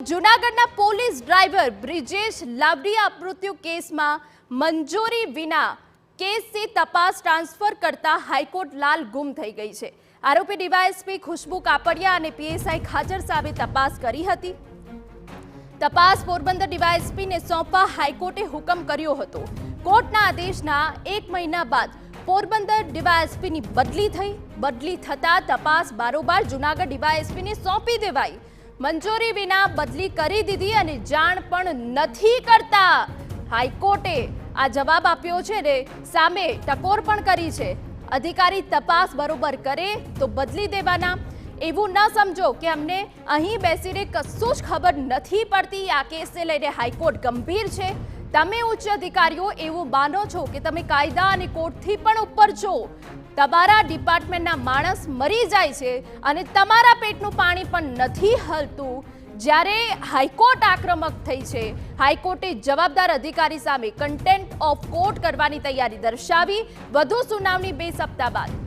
જૂનાગઢના police driver Brijesh લાવડિયા મૃત્યુ કેસમાં મંજૂરી વિના કેસની તપાસ ટ્રાન્સફર કરતા હાઈકોર્ટ લાલ ગુમ થઈ ગઈ છે। આરોપી ડીવાયએસપી ખુશ્બુ કાપડિયા અને પીએસઆઈ ખાચર સામે તપાસ કરી હતી। તપાસ પોરબંદર ડીવાયએસપીને સોંપવા હાઈકોર્ટે હુકમ કર્યો હતો। કોર્ટના આદેશના 1 મહિના બાદ પોરબંદર ડીવાયએસપીની બદલી થતા તપાસ બારોબાર જૂનાગઢ ડીવાયએસપીને સોંપી દેવાઈ। મંજૂરી વિના બદલી કરી દીધી અને જાણ પણ નથી કરતા હાઈકોર્ટે આ જવાબ આપ્યો છે ને સામે ટકોર પણ કરી છે। અધિકારી તપાસ બરોબર કરે તો બદલી દેવાના, એવું ન સમજો કે અમને અહીં બેસીને કશું જ ખબર નથી પડતી। આ કેસને લઈને હાઈકોર્ટ ગંભીર છે। તમે ઉચ્ચ અધિકારીઓ એવું માનો છો કે તમે કાયદા અને કોર્ટથી પણ ઉપર છો। તમારા ડિપાર્ટમેન્ટના માણસ મરી જાય છે અને તમારા પેટનું પાણી પણ નથી હલતું। જ્યારે હાઈકોર્ટ આક્રમક થઈ છે, હાઈકોર્ટે જવાબદાર અધિકારી સામે કન્ટેમ્પ્ટ ઓફ કોર્ટ કરવાની તૈયારી દર્શાવી। વધુ સુનાવણી 2 સપ્તાહ બાદ